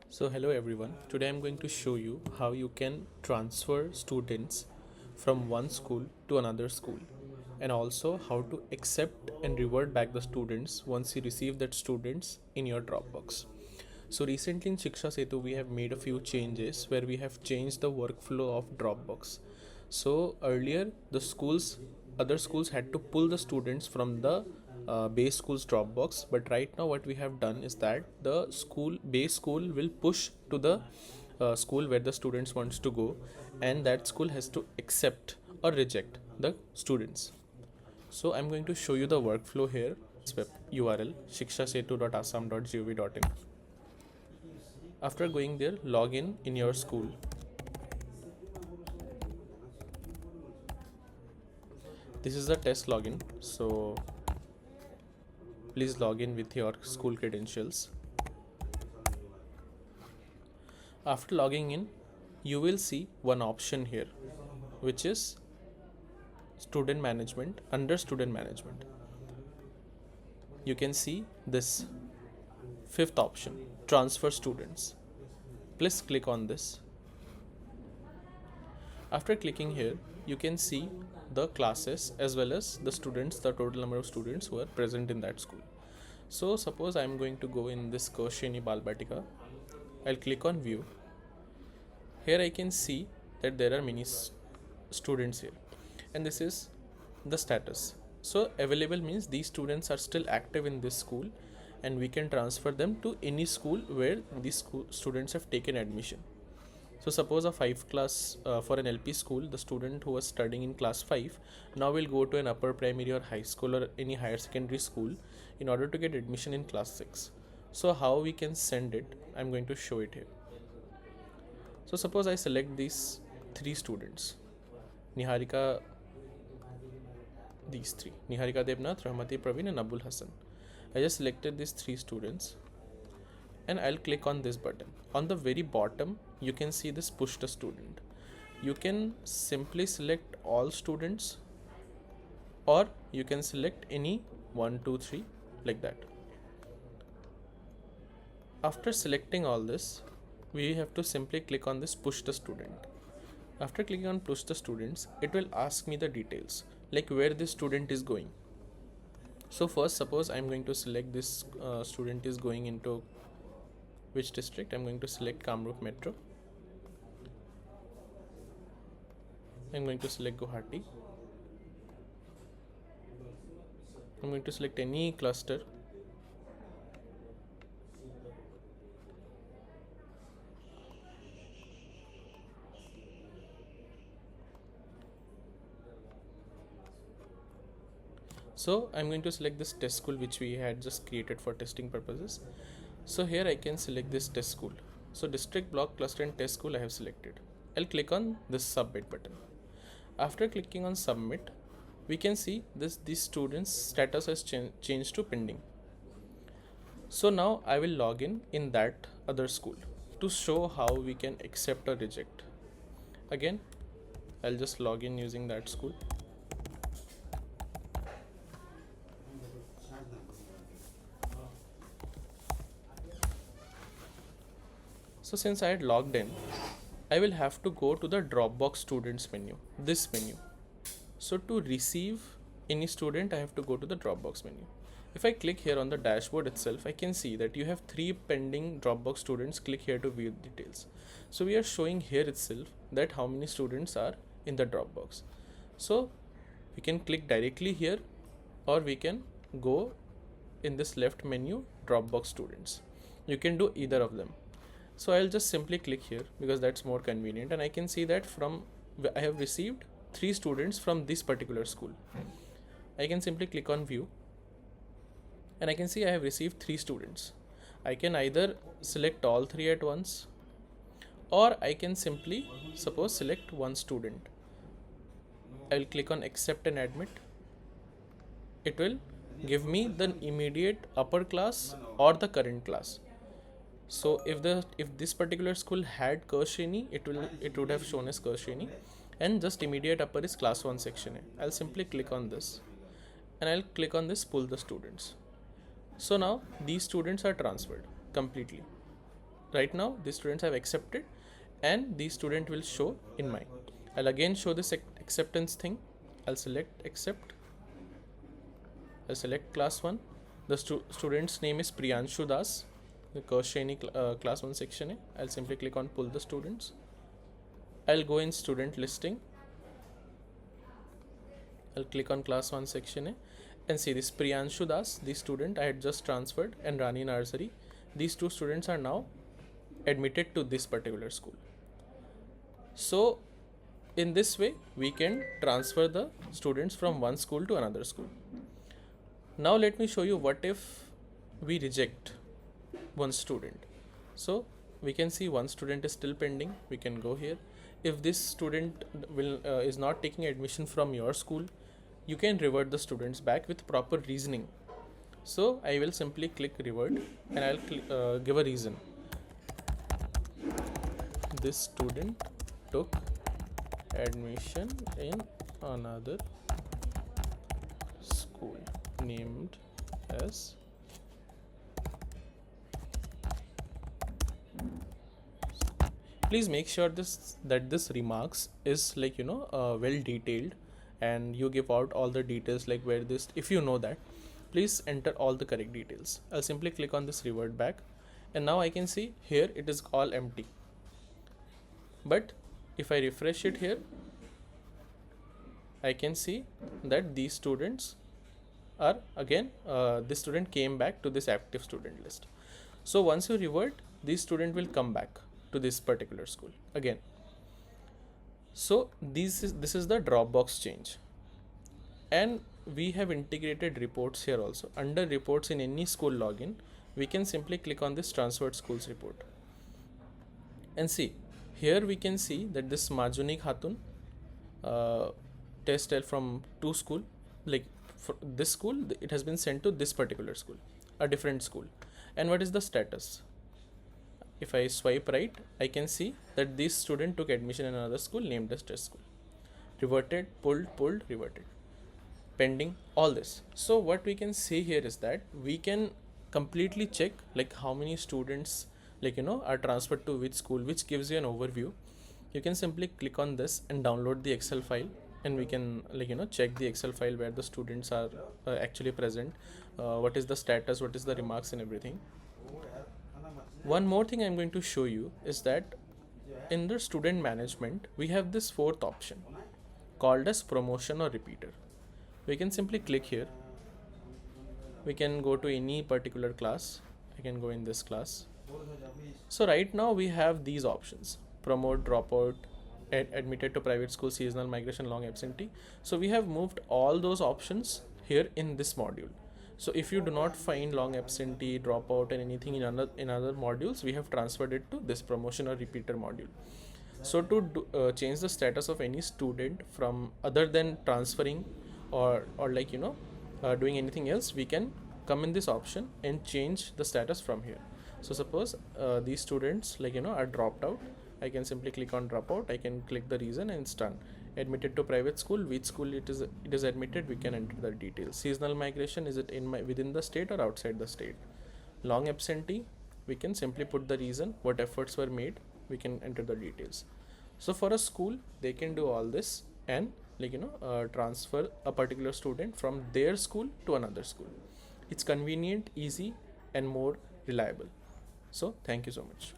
So hello everyone. Today I'm going to show you how you can transfer students from one school to another school, and also how to accept and revert back the students once you receive that students in your Dropbox. So recently in Shiksha Setu we have made a few changes where we have changed the workflow of Dropbox. So earlier the schools other schools had to pull the students from the base school's Dropbox, but right now what we have done is that the base school will push to the school where the students wants to go, and that school has to accept or reject the students. So I'm going to show you the workflow here. This web URL shikshasetu.assam.gov.in. After going there, log in your school. This is the test login, so please log in with your school credentials. After logging in, you will see one option here, which is student management. Under student management, you can see this fifth option, transfer students. Please click on this. After clicking here, you can see the classes as well as the students, the total number of students who are present in that school. So suppose I am going to go in this Koshini Balbatika. I'll click on view. Here I can see that there are many students here, and this is the status. So available means these students are still active in this school, and we can transfer them to any school where these students have taken admission. So suppose a 5 class for an LP school, the student who was studying in class 5 now will go to an upper primary or high school or any higher secondary school in order to get admission in class 6. So how we can send it, I'm going to show it here. So suppose I select these three students, Niharika, these three, Niharika Devnath, Rahmati Praveen and Abul Hassan. I just selected these three students and I'll click on this button. On the very bottom, you can see this push the student. You can simply select all students, or you can select any 1, 2, 3 like that. After selecting all this, we have to simply click on this push the student. After clicking on push the students, it will ask me the details like where this student is going. So first, suppose I'm going to select this student is going into which district. I'm going to select Kamrup Metro. I'm going to select Guwahati. I'm going to select any cluster. So I'm going to select this test school which we had just created for testing purposes. So here I can select this test school. So district, block, cluster and test school I have selected. I'll click on this submit button. After clicking on submit, we can see these students status has changed to pending. So now I will log in that other school to show how we can accept or reject. Again, I'll just log in using that school. So since I had logged in, I will have to go to the Dropbox students menu, this menu. So to receive any student, I have to go to the Dropbox menu. If I click here on the dashboard itself, I can see that you have 3 pending Dropbox students. Click here to view details. So we are showing here itself that how many students are in the Dropbox. So we can click directly here, or we can go in this left menu, Dropbox students. You can do either of them. So I'll just simply click here because that's more convenient, and I can see that I have received 3 students from this particular school. I can simply click on view and I can see I have received 3 students. I can either select all 3 at once, or I can simply suppose select one student. I will click on accept and admit. It will give me the immediate upper class or the current class. So if this particular school had Kershini, it would have shown as Kershini, and just immediate upper is class 1 section A. I'll simply click on this and I'll click on this pull the students. So now these students are transferred completely. right now these students have accepted, and these student will show in my. I'll again show this acceptance thing. I'll select accept. I'll select class 1. The student's name is Priyanshu Das. The Kaushani class 1 section hai. I'll simply click on pull the students. I'll go in student listing. I'll click on class 1 section hai, and see this Priyanshu Das, the student I had just transferred, and Rani Nursery. These two students are now admitted to this particular school. So in this way we can transfer the students from one school to another school. Now let me show you what if we reject one student. So we can see one student is still pending. We can go here. If this student is not taking admission from your school, you can revert the students back with proper reasoning. So I will simply click revert, and I'll give a reason. This student took admission in another school named as please make sure that this remarks is well detailed, and you give out all the details, like where this, if you know that, please enter all the correct details. I'll simply click on this revert back, and now I can see here it is all empty. But if I refresh it here, I can see that these students are again, this student came back to this active student list. So once you revert, this student will come back to this particular school again. So this is the Dropbox change, and we have integrated reports here also. Under reports in any school login, we can simply click on this transferred schools report, and see here we can see that this Majuni Khatun test from two school, like for this school it has been sent to this particular school, a different school. And what is the status? If I swipe right, I can see that this student took admission in another school named as test school. Reverted, pulled, reverted, pending, all this. So what we can see here is that we can completely check like how many students are transferred to which school, which gives you an overview. You can simply click on this and download the Excel file, and we can check the Excel file where the students are actually present, what is the status, what is the remarks and everything. One more thing I'm going to show you is that in the student management we have this fourth option called as promotion or repeater. We can simply click here. We can go to any particular class. I can go in this class. So right now we have these options: promote, dropout, admitted to private school, seasonal migration, long absentee. So we have moved all those options here in this module. So if you do not find long absentee, dropout and anything in other modules, we have transferred it to this promotion or repeater module. So to change the status of any student from other than transferring or doing anything else, we can come in this option and change the status from here. So suppose these students are dropped out, I can simply click on dropout. I can click the reason and it's done. Admitted to private school, which school it is admitted, we can enter the details. Seasonal migration, is it within the state or outside the state? Long absentee, we can simply put the reason, what efforts were made, we can enter the details. So for a school, they can do all this and transfer a particular student from their school to another school. It's convenient, easy and more reliable. So thank you so much.